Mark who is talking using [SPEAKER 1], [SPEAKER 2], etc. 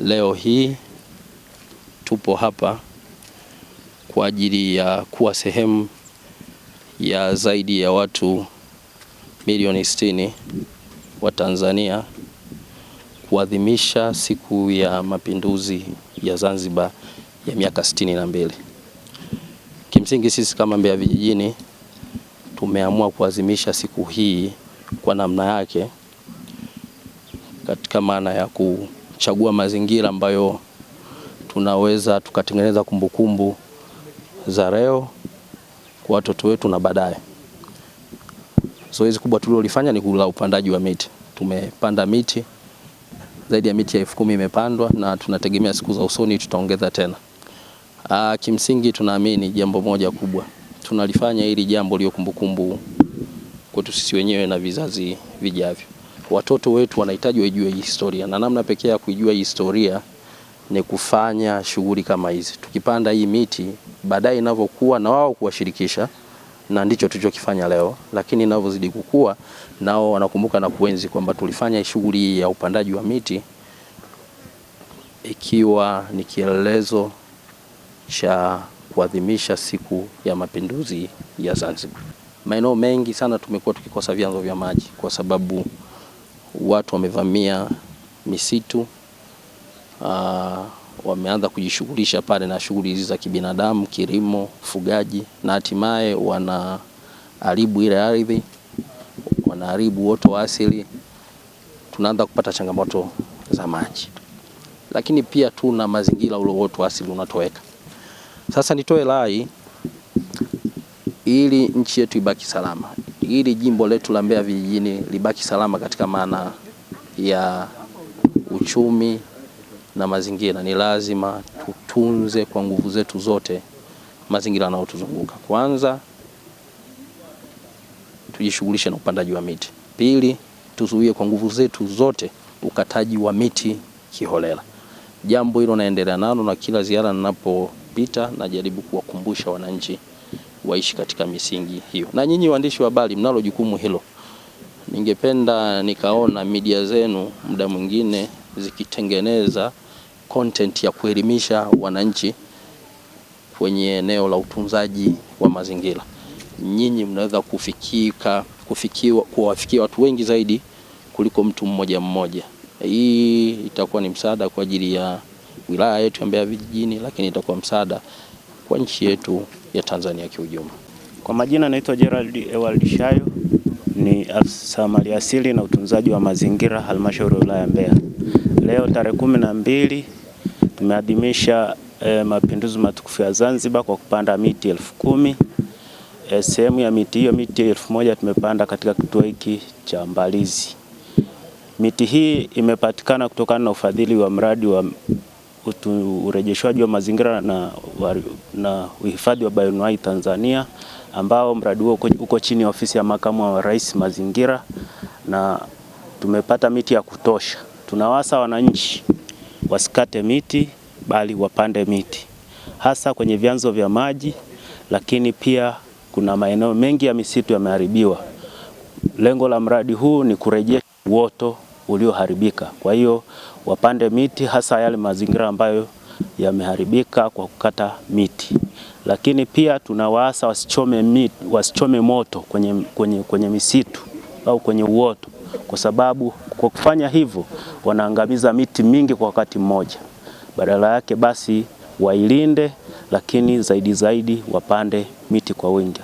[SPEAKER 1] Leo hii tupo hapa kwa ajili ya kuwa sehemu ya zaidi ya watu milioni 60 wa Tanzania kuadhimisha siku ya mapinduzi ya Zanzibar ya miaka 62. Kimsingi sisi kama Mbeya Vijijini tumeamua kuadhimisha siku hii kwa namna yake, katika maana ya kuchagua mazingira ambayo tunaweza tukatengeneza kumbukumbu za leo kwa watoto wetu na baadaye. Zoezi kubwa tulilolifanya ni kula upandaji wa miti. Tumepanda miti zaidi ya miti ya 10,000 imepandwa na tunategemea siku za usoni tutaongeza tena. Kimsingi tunaamini jambo moja kubwa tunalifanya ili jambo liwe kumbukumbu kwetu sisi wenyewe na vizazi vijavyo. Watoto wetu wanahitaji wajue historia, na namna pekee ya kujua historia ni kufanya shughuli kama hizi. Tukipanda hii miti baadaye inavyokuwa na wao kuwashirikisha, na ndicho tulichokifanya leo, lakini inavyozidi kukua nao wanakumbuka na kuenzi kwamba tulifanya shughuli ya upandaji wa miti ikiwa ni kielelezo cha kuadhimisha siku ya mapinduzi ya Zanzibar. Maeneo mengi sana tumekuwa tukikosa vyanzo vya maji kwa sababu watu wamevamia misitu, wameanza kujishughulisha pale na shughuli hizi za kibinadamu, kilimo, ufugaji, na hatimaye wanaharibu ile ardhi, wanaharibu uoto wa asili. Tunaanza kupata changamoto za maji, lakini pia tuna mazingira ule uoto wa asili unatoweka. Sasa nitoe rai ili nchi yetu ibaki salama, ili jimbo letu la Mbeya Vijijini libaki salama katika maana ya uchumi na mazingira, ni lazima tutunze kwa nguvu zetu zote mazingira yanayotuzunguka. Kwanza, tujishughulishe na upandaji wa miti. Pili, tuzuie kwa nguvu zetu zote ukataji wa miti kiholela. Jambo hilo naendelea nalo, na kila ziara ninapopita najaribu kuwakumbusha wananchi waishi katika misingi hiyo. Na nyinyi waandishi wa habari mnalo jukumu hilo. Ningependa nikaona media zenu muda mwingine zikitengeneza content ya kuelimisha wananchi kwenye eneo la utunzaji wa mazingira. Nyinyi mnaweza kuwafikia watu wengi zaidi kuliko mtu mmoja mmoja. Hii itakuwa ni msaada kwa ajili ya wilaya yetu ya Mbeya Vijijini, lakini itakuwa msaada kwa nchi yetu ya Tanzania kiujumla.
[SPEAKER 2] Kwa majina naitwa Gerald Ewald Shayo, ni afisa maliasili na utunzaji wa mazingira halmashauri ya wilaya ya Mbeya. Leo tarehe 12 tumeadhimisha mapinduzi matukufu ya Zanzibar kwa kupanda miti 10,000. Sehemu ya miti hiyo, miti 1,000 tumepanda katika kituo hiki cha Mbalizi. Miti hii imepatikana kutokana na ufadhili wa mradi wa urejeshwaji wa mazingira na uhifadhi wa bioanuwai Tanzania, ambao mradi huo uko chini ya ofisi ya makamu wa rais mazingira, na tumepata miti ya kutosha. Tunawasa wananchi wasikate miti bali wapande miti, hasa kwenye vyanzo vya maji, lakini pia kuna maeneo mengi ya misitu yameharibiwa. Lengo la mradi huu ni kurejesha uoto ulioharibika. Kwa hiyo wapande miti, hasa yale mazingira ambayo yameharibika kwa kukata miti. Lakini pia tunawaasa wasichome moto kwenye misitu au kwenye uoto, kwa sababu kwa kufanya hivyo wanaangamiza miti mingi kwa wakati mmoja. Badala yake basi wailinde, lakini zaidi wapande miti kwa wingi.